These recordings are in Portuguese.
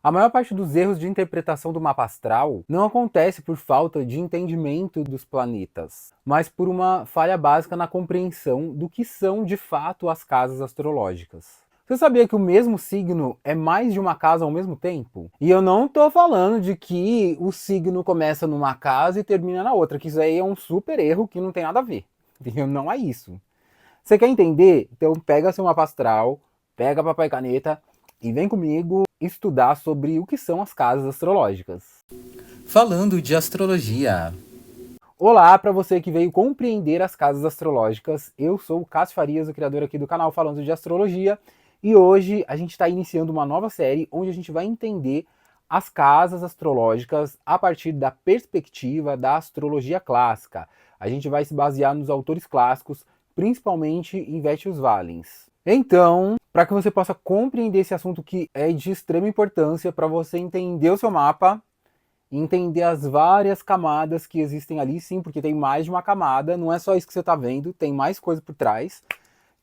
A maior parte dos erros de interpretação do mapa astral não acontece por falta de entendimento dos planetas, mas por uma falha básica na compreensão do que são de fato as casas astrológicas. Você sabia que o mesmo signo é mais de uma casa ao mesmo tempo? E eu não tô falando de que o signo começa numa casa e termina na outra, que isso aí é um super erro que não tem nada a ver. Entendeu? Não é isso. Você quer entender? Então pega seu mapa astral, pega papel e caneta e vem comigo estudar sobre o que são as casas astrológicas. Falando de astrologia. Olá para você que veio compreender as casas astrológicas. Eu sou o Cássio Farias, o criador aqui do canal Falando de Astrologia, e hoje a gente está iniciando uma nova série onde a gente vai entender as casas astrológicas a partir da perspectiva da astrologia clássica. A gente vai se basear nos autores clássicos, principalmente em Vétius Valens. Então, para que você possa compreender esse assunto que é de extrema importância para você entender o seu mapa, entender as várias camadas que existem ali, sim, porque tem mais de uma camada, não é só isso que você está vendo, tem mais coisa por trás.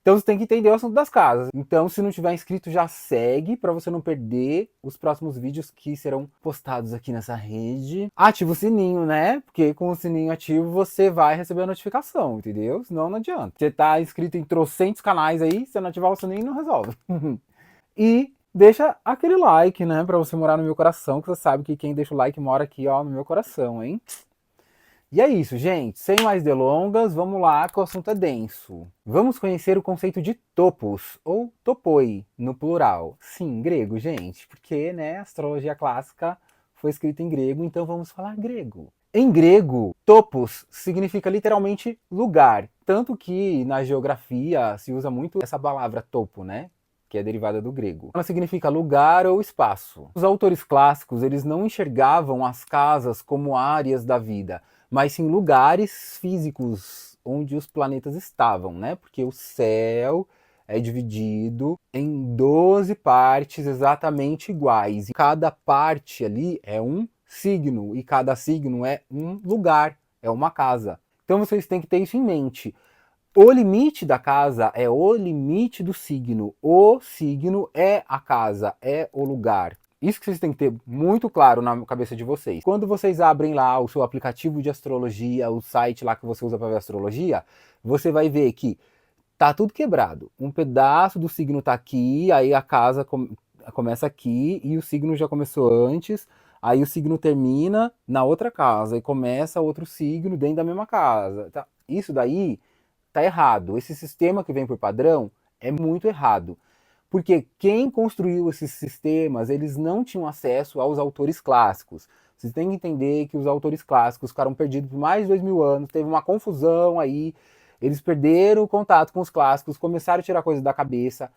Então você tem que entender o assunto das casas. Então, se não tiver inscrito, já segue para você não perder os próximos vídeos que serão postados aqui nessa rede. Ativa o sininho, né? Porque com o sininho ativo você vai receber a notificação, entendeu? Senão não adianta. Você tá inscrito em trocentos canais aí, se não ativar o sininho, não resolve. E deixa aquele like, né? Pra você morar no meu coração, que você sabe que quem deixa o like mora aqui, ó, no meu coração, hein? E é isso, gente. Sem mais delongas, vamos lá, que o assunto é denso. Vamos conhecer o conceito de topos, ou topoi, no plural. Sim, grego, gente, porque, né, a astrologia clássica foi escrita em grego, então vamos falar grego. Em grego, topos significa literalmente lugar, tanto que na geografia se usa muito essa palavra topo, né? Que é derivada do grego. Ela significa lugar ou espaço. Os autores clássicos, eles não enxergavam as casas como áreas da vida, mas sim lugares físicos onde os planetas estavam, né? Porque o céu é dividido em 12 partes exatamente iguais. E cada parte ali é um signo, e cada signo é um lugar, é uma casa. Então vocês têm que ter isso em mente. O limite da casa é o limite do signo. O signo é a casa, é o lugar. Isso que vocês têm que ter muito claro na cabeça de vocês. Quando vocês abrem lá o seu aplicativo de astrologia, o site lá que você usa para ver astrologia, você vai ver que tá tudo quebrado. Um pedaço do signo tá aqui, aí a casa começa aqui e o signo já começou antes. Aí o signo termina na outra casa e começa outro signo dentro da mesma casa. Tá? Isso daí tá errado. Esse sistema que vem por padrão é muito errado. Porque quem construiu esses sistemas, eles não tinham acesso aos autores clássicos. Vocês têm que entender que os autores clássicos ficaram perdidos por mais de 2000 anos, teve uma confusão aí, eles perderam o contato com os clássicos, começaram a tirar coisas da cabeça.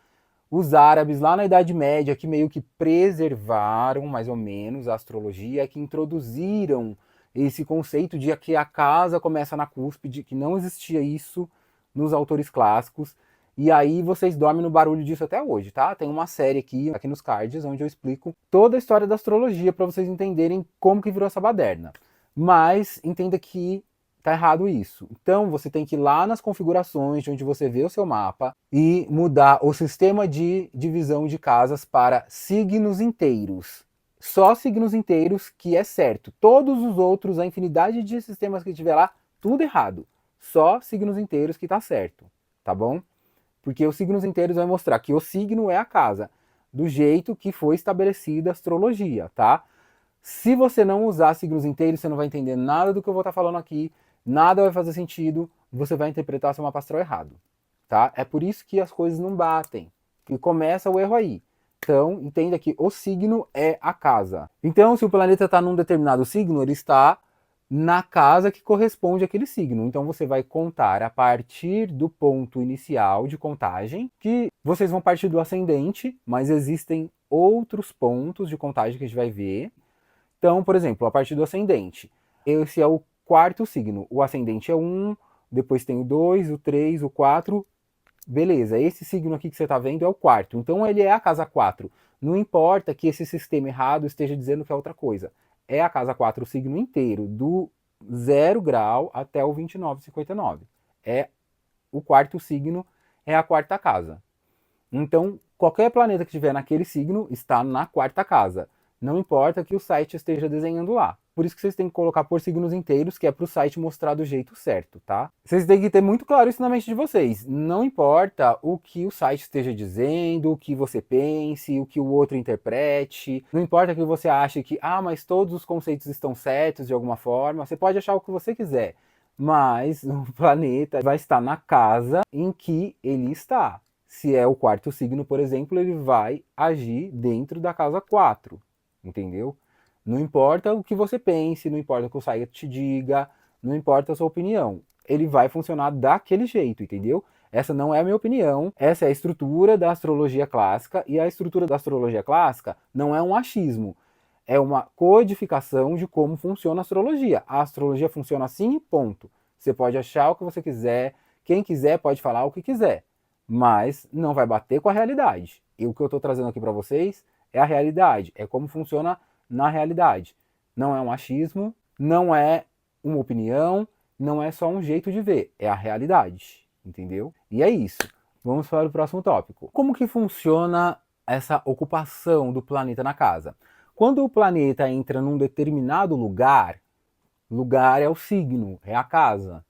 Os árabes, lá na Idade Média, que meio que preservaram, mais ou menos, a astrologia, que introduziram esse conceito de que a casa começa na cúspide, que não existia isso nos autores clássicos. E aí vocês dormem no barulho disso até hoje, tá? Tem uma série aqui nos cards, onde eu explico toda a história da astrologia para vocês entenderem como que virou essa baderna. Mas entenda que tá errado isso. Então você tem que ir lá nas configurações de onde você vê o seu mapa e mudar o sistema de divisão de casas para signos inteiros. Só signos inteiros que é certo. Todos os outros, a infinidade de sistemas que tiver lá, tudo errado. Só signos inteiros que tá certo, tá bom? Porque os signos inteiros vai mostrar que o signo é a casa, do jeito que foi estabelecida a astrologia, tá? Se você não usar signos inteiros, você não vai entender nada do que eu vou estar falando aqui, nada vai fazer sentido, você vai interpretar seu mapa astral errado, tá? É por isso que as coisas não batem, e começa o erro aí. Então, entenda que o signo é a casa. Então, se o planeta está num determinado signo, ele está na casa que corresponde àquele signo. Então você vai contar a partir do ponto inicial de contagem, que vocês vão partir do ascendente, mas existem outros pontos de contagem que a gente vai ver. Então, por exemplo, a partir do ascendente, esse é o quarto signo. O ascendente é 1, depois tem o 2, o 3, o 4. Beleza, esse signo aqui que você está vendo é o quarto. Então ele é a casa 4. Não importa que esse sistema errado esteja dizendo que é outra coisa. É a casa 4 o signo inteiro, do 0 grau até o 29,59. É o quarto signo, é a quarta casa. Então, qualquer planeta que estiver naquele signo está na quarta casa. Não importa que o site esteja desenhando lá. Por isso que vocês têm que colocar por signos inteiros, que é para o site mostrar do jeito certo, tá? Vocês têm que ter muito claro isso na mente de vocês. Não importa o que o site esteja dizendo, o que você pense, o que o outro interprete. Não importa que você ache que, mas todos os conceitos estão certos de alguma forma. Você pode achar o que você quiser, mas o planeta vai estar na casa em que ele está. Se é o quarto signo, por exemplo, ele vai agir dentro da casa 4, entendeu? Não importa o que você pense, não importa o que o site te diga, não importa a sua opinião. Ele vai funcionar daquele jeito, entendeu? Essa não é a minha opinião, essa é a estrutura da astrologia clássica, e a estrutura da astrologia clássica não é um achismo, é uma codificação de como funciona a astrologia. A astrologia funciona assim e ponto. Você pode achar o que você quiser, quem quiser pode falar o que quiser, mas não vai bater com a realidade. E o que eu estou trazendo aqui para vocês é a realidade, é como funciona na realidade. Não é um achismo, não é uma opinião, não é só um jeito de ver, é a realidade, entendeu? E é isso. Vamos para o próximo tópico. Como que funciona essa ocupação do planeta na casa? Quando o planeta entra num determinado lugar, lugar é o signo, é a casa.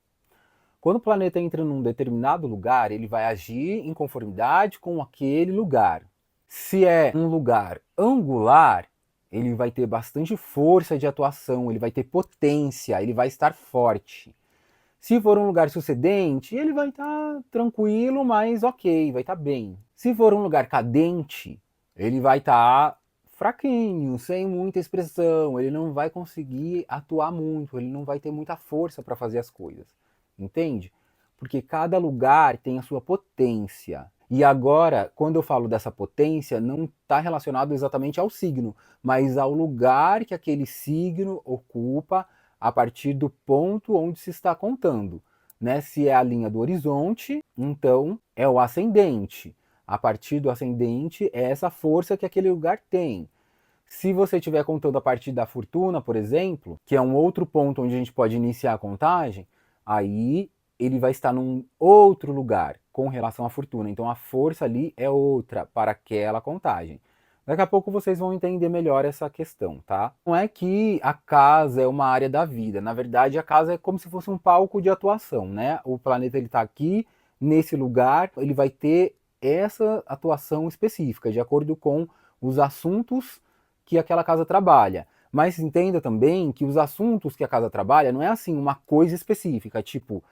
Quando o planeta entra num determinado lugar, ele vai agir em conformidade com aquele lugar. Se é um lugar angular, ele vai ter bastante força de atuação, ele vai ter potência, ele vai estar forte. Se for um lugar sucedente, ele vai estar tranquilo, mas ok, vai estar bem. Se for um lugar cadente, ele vai estar fraquinho, sem muita expressão, ele não vai conseguir atuar muito, ele não vai ter muita força para fazer as coisas. Entende? Porque cada lugar tem a sua potência. E agora, quando eu falo dessa potência, não está relacionado exatamente ao signo, mas ao lugar que aquele signo ocupa a partir do ponto onde se está contando. Né? Se é a linha do horizonte, então é o ascendente. A partir do ascendente é essa força que aquele lugar tem. Se você estiver contando a partir da fortuna, por exemplo, que é um outro ponto onde a gente pode iniciar a contagem, aí ele vai estar num outro lugar com relação à fortuna. Então a força ali é outra para aquela contagem. Daqui a pouco vocês vão entender melhor essa questão, tá? Não é que a casa é uma área da vida. Na verdade, a casa é como se fosse um palco de atuação, né? O planeta ele está aqui, nesse lugar, ele vai ter essa atuação específica, de acordo com os assuntos que aquela casa trabalha. Mas entenda também que os assuntos que a casa trabalha não é assim uma coisa específica, tipo,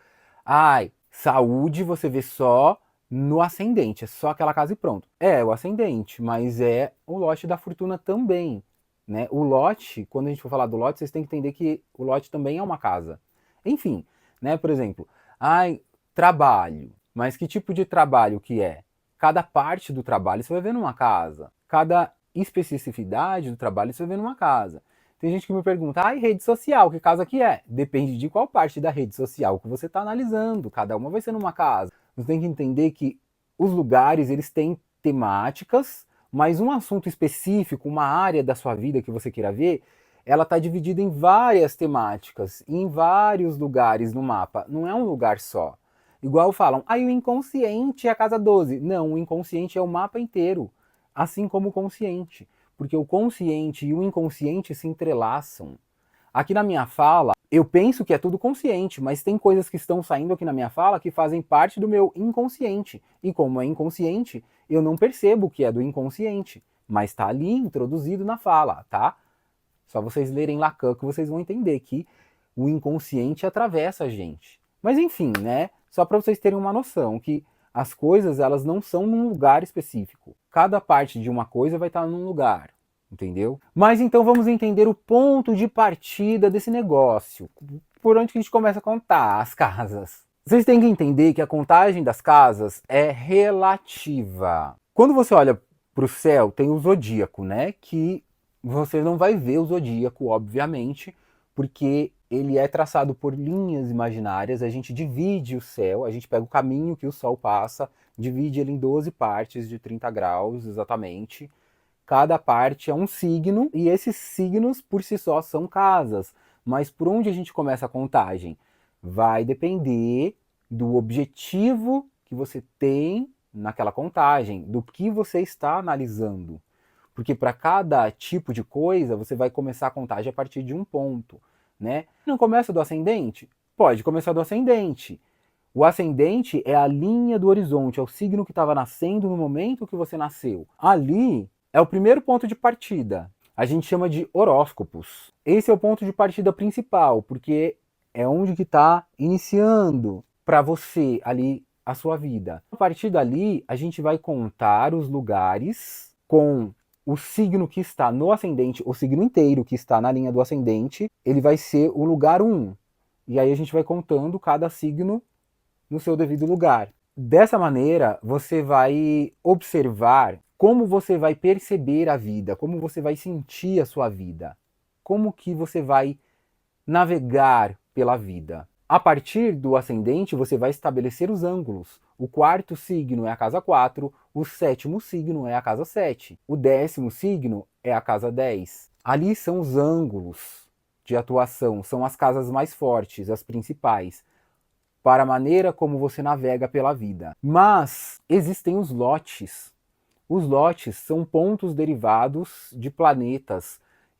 saúde você vê só no ascendente, é só aquela casa e pronto. É o ascendente, mas é o lote da fortuna também, né? O lote, quando a gente for falar do lote, vocês têm que entender que o lote também é uma casa. Enfim, né? Por exemplo, trabalho. Mas que tipo de trabalho que é? Cada parte do trabalho você vai ver numa casa. Cada especificidade do trabalho você vai ver numa casa. Tem gente que me pergunta, rede social, que casa que é? Depende de qual parte da rede social que você está analisando. Cada uma vai ser numa casa. Você tem que entender que os lugares, eles têm temáticas, mas um assunto específico, uma área da sua vida que você queira ver, ela está dividida em várias temáticas, em vários lugares no mapa. Não é um lugar só. Igual falam, o inconsciente é a casa 12. Não, o inconsciente é o mapa inteiro, assim como o consciente. Porque o consciente e o inconsciente se entrelaçam. Aqui na minha fala, eu penso que é tudo consciente, mas tem coisas que estão saindo aqui na minha fala que fazem parte do meu inconsciente. E como é inconsciente, eu não percebo que é do inconsciente, mas está ali introduzido na fala, tá? Só vocês lerem Lacan que vocês vão entender que o inconsciente atravessa a gente. Mas enfim, né? Só para vocês terem uma noção que as coisas, elas não são num lugar específico. Cada parte de uma coisa vai estar num lugar, entendeu? Mas então vamos entender o ponto de partida desse negócio. Por onde que a gente começa a contar as casas? Vocês têm que entender que a contagem das casas é relativa. Quando você olha para o céu, tem o zodíaco, né? Que você não vai ver o zodíaco, obviamente, porque ele é traçado por linhas imaginárias, a gente divide o céu, a gente pega o caminho que o Sol passa, divide ele em 12 partes de 30 graus, exatamente. Cada parte é um signo, e esses signos, por si só, são casas. Mas por onde a gente começa a contagem? Vai depender do objetivo que você tem naquela contagem, do que você está analisando. Porque para cada tipo de coisa, você vai começar a contagem a partir de um ponto, né? Não começa do ascendente? Pode começar do ascendente. O ascendente é a linha do horizonte, é o signo que estava nascendo no momento que você nasceu. Ali é o primeiro ponto de partida. A gente chama de horóscopos. Esse é o ponto de partida principal, porque é onde que está iniciando para você ali a sua vida. A partir dali, a gente vai contar os lugares com o signo que está no ascendente, o signo inteiro que está na linha do ascendente, ele vai ser o lugar 1. E aí a gente vai contando cada signo no seu devido lugar. Dessa maneira, você vai observar como você vai perceber a vida, como você vai sentir a sua vida, como que você vai navegar pela vida. A partir do ascendente, você vai estabelecer os ângulos. O quarto signo é a casa 4, o sétimo signo é a casa 7, o décimo signo é a casa 10. Ali são os ângulos de atuação, são as casas mais fortes, as principais, para a maneira como você navega pela vida. Mas existem os lotes. Os lotes são pontos derivados de planetas.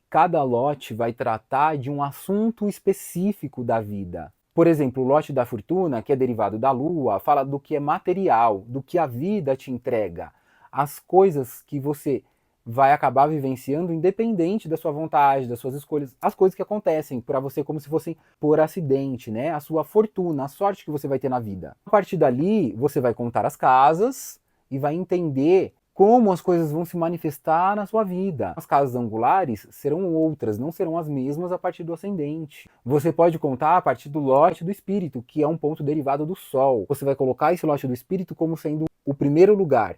Cada lote vai tratar de um assunto específico da vida. Por exemplo, o lote da fortuna, que é derivado da Lua, fala do que é material, do que a vida te entrega, as coisas que você vai acabar vivenciando independente da sua vontade, das suas escolhas, as coisas que acontecem para você como se fossem por acidente, né? A sua fortuna, a sorte que você vai ter na vida. A partir dali, você vai contar as casas e vai entender como as coisas vão se manifestar na sua vida. As casas angulares serão outras, não serão as mesmas a partir do ascendente. Você pode contar a partir do lote do espírito, que é um ponto derivado do Sol. Você vai colocar esse lote do espírito como sendo o primeiro lugar.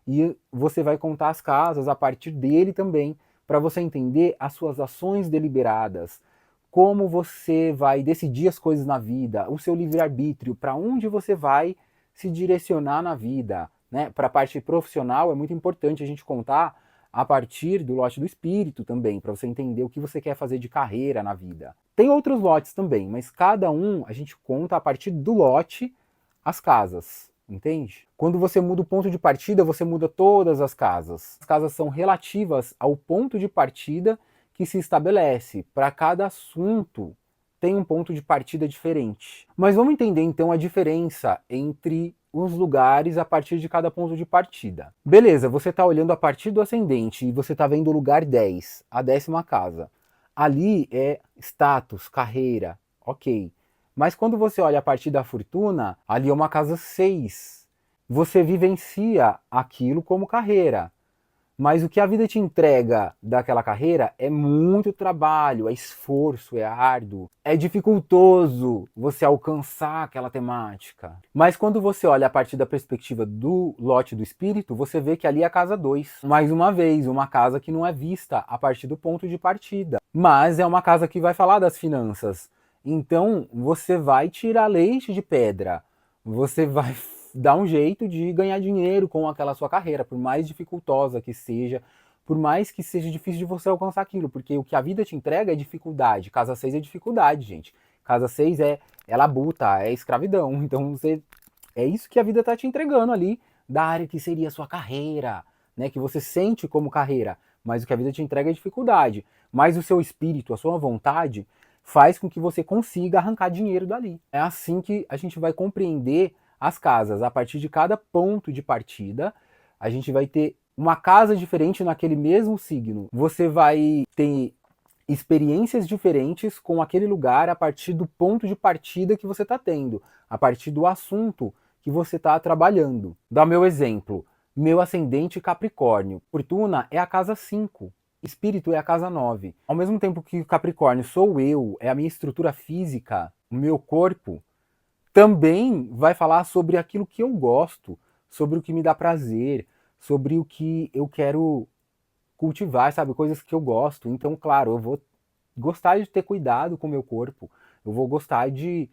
E você vai contar as casas a partir dele também, para você entender as suas ações deliberadas, como você vai decidir as coisas na vida, o seu livre-arbítrio, para onde você vai se direcionar na vida. Né? Para a parte profissional é muito importante a gente contar a partir do lote do espírito também, para você entender o que você quer fazer de carreira na vida. Tem outros lotes também, mas cada um a gente conta a partir do lote as casas. Entende? Quando você muda o ponto de partida, você muda todas as casas. As casas são relativas ao ponto de partida que se estabelece. Para cada assunto tem um ponto de partida diferente. Mas vamos entender então a diferença entre os lugares a partir de cada ponto de partida. Beleza, você está olhando a partir do ascendente e você está vendo o lugar 10, a 10ª casa. Ali é status, carreira, ok. Mas quando você olha a partir da fortuna, ali é uma casa 6. Você vivencia aquilo como carreira. Mas o que a vida te entrega daquela carreira é muito trabalho, é esforço, é árduo, é dificultoso você alcançar aquela temática. Mas quando você olha a partir da perspectiva do lote do espírito, você vê que ali é a casa 2. Mais uma vez, uma casa que não é vista a partir do ponto de partida. Mas é uma casa que vai falar das finanças. Então, você vai tirar leite de pedra, você vai dar um jeito de ganhar dinheiro com aquela sua carreira, por mais dificultosa que seja, por mais que seja difícil de você alcançar aquilo, porque o que a vida te entrega é dificuldade. Casa 6 é dificuldade, gente. Casa 6 é labuta, é escravidão. Então, é isso que a vida está te entregando ali, da área que seria a sua carreira, né, que você sente como carreira, mas o que a vida te entrega é dificuldade. Mas o seu espírito, a sua vontade, faz com que você consiga arrancar dinheiro dali. É assim que a gente vai compreender as casas. A partir de cada ponto de partida, a gente vai ter uma casa diferente naquele mesmo signo. Você vai ter experiências diferentes com aquele lugar a partir do ponto de partida que você está tendo, a partir do assunto que você está trabalhando. Dá meu exemplo. Meu ascendente Capricórnio. Fortuna é a casa 5. Espírito é a casa 9. Ao mesmo tempo que Capricórnio sou eu, é a minha estrutura física, o meu corpo, também vai falar sobre aquilo que eu gosto, sobre o que me dá prazer, sobre o que eu quero cultivar, sabe? Coisas que eu gosto. Então, claro, eu vou gostar de ter cuidado com o meu corpo, eu vou gostar de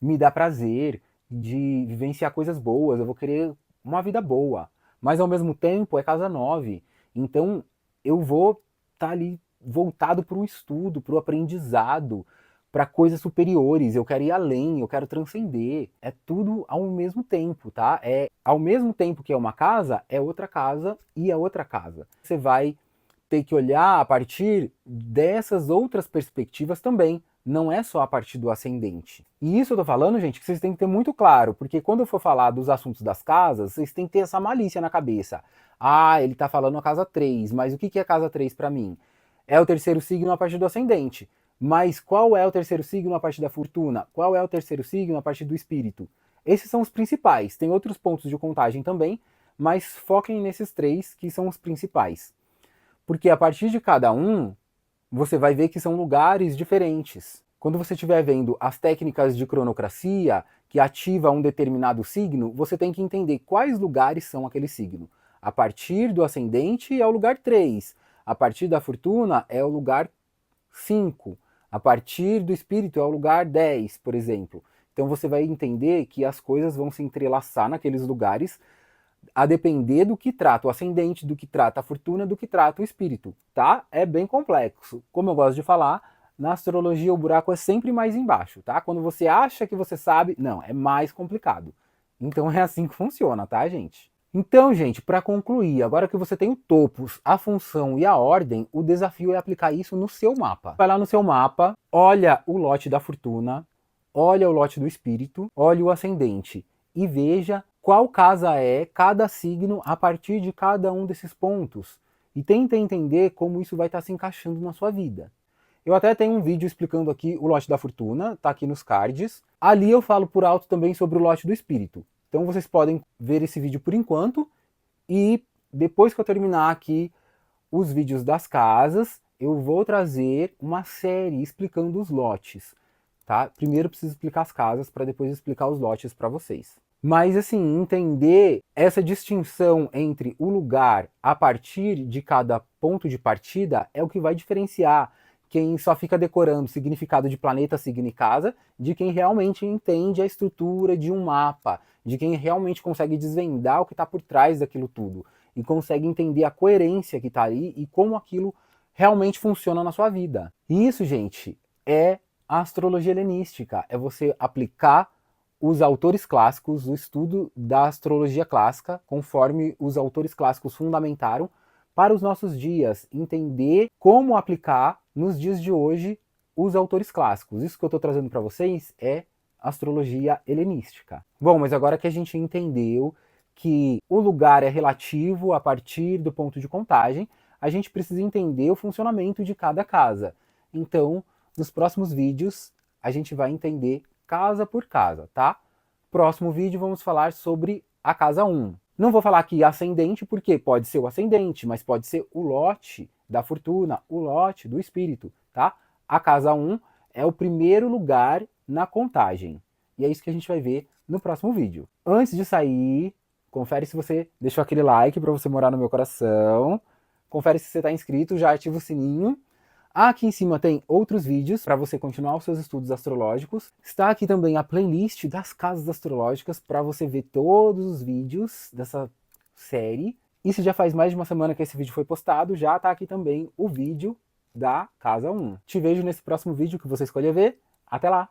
me dar prazer, de vivenciar coisas boas, eu vou querer uma vida boa. Mas ao mesmo tempo é casa 9. Então eu vou estar ali voltado para o estudo, para o aprendizado, para coisas superiores, eu quero ir além, eu quero transcender. É tudo ao mesmo tempo, tá? É ao mesmo tempo que é uma casa, é outra casa e é outra casa. Você vai ter que olhar a partir dessas outras perspectivas também. Não é só a partir do ascendente. E isso eu tô falando, gente, que vocês têm que ter muito claro, porque quando eu for falar dos assuntos das casas, vocês têm que ter essa malícia na cabeça. Ah, ele tá falando a casa 3, mas o que é casa 3 para mim? É o terceiro signo a partir do ascendente. Mas qual é o terceiro signo a partir da fortuna? Qual é o terceiro signo a partir do espírito? Esses são os principais. Tem outros pontos de contagem também, mas foquem nesses 3 que são os principais. Porque a partir de cada um, você vai ver que são lugares diferentes. Quando você estiver vendo as técnicas de cronocracia, que ativa um determinado signo, você tem que entender quais lugares são aquele signo. A partir do ascendente é o lugar 3. A partir da fortuna é o lugar 5. A partir do espírito é o lugar 10, por exemplo. Então você vai entender que as coisas vão se entrelaçar naqueles lugares a depender do que trata o ascendente, do que trata a fortuna, do que trata o espírito, tá? É bem complexo. Como eu gosto de falar, na astrologia o buraco é sempre mais embaixo, tá? Quando você acha que você sabe, não, é mais complicado. Então é assim que funciona, tá, gente? Então, gente, para concluir, agora que você tem o topos, a função e a ordem, o desafio é aplicar isso no seu mapa. Vai lá no seu mapa, olha o lote da fortuna, olha o lote do espírito, olha o ascendente e veja qual casa é cada signo a partir de cada um desses pontos. E tenta entender como isso vai estar se encaixando na sua vida. Eu até tenho um vídeo explicando aqui o lote da fortuna, tá aqui nos cards. Ali eu falo por alto também sobre o lote do espírito. Então vocês podem ver esse vídeo por enquanto e depois que eu terminar aqui os vídeos das casas, eu vou trazer uma série explicando os lotes, tá? Primeiro eu preciso explicar as casas para depois explicar os lotes para vocês. Mas assim, entender essa distinção entre o lugar a partir de cada ponto de partida é o que vai diferenciar quem só fica decorando o significado de planeta, signo e casa, de quem realmente entende a estrutura de um mapa, de quem realmente consegue desvendar o que está por trás daquilo tudo, e consegue entender a coerência que está ali e como aquilo realmente funciona na sua vida. E isso, gente, é a astrologia helenística, é você aplicar os autores clássicos, o estudo da astrologia clássica, conforme os autores clássicos fundamentaram, para os nossos dias, entender como aplicar nos dias de hoje os autores clássicos. Isso que eu estou trazendo para vocês é astrologia helenística. Bom, mas agora que a gente entendeu que o lugar é relativo a partir do ponto de contagem, a gente precisa entender o funcionamento de cada casa. Então, nos próximos vídeos, a gente vai entender casa por casa, tá? Próximo vídeo vamos falar sobre a casa 1. Não vou falar aqui ascendente, porque pode ser o ascendente, mas pode ser o lote da fortuna, o lote do espírito, tá? A casa 1 é o primeiro lugar na contagem. E é isso que a gente vai ver no próximo vídeo. Antes de sair, confere se você deixou aquele like para você morar no meu coração. Confere se você está inscrito, já ativa o sininho. Aqui em cima tem outros vídeos para você continuar os seus estudos astrológicos. Está aqui também a playlist das casas astrológicas para você ver todos os vídeos dessa série. E se já faz mais de uma semana que esse vídeo foi postado, já está aqui também o vídeo da casa 1. Te vejo nesse próximo vídeo que você escolher ver. Até lá!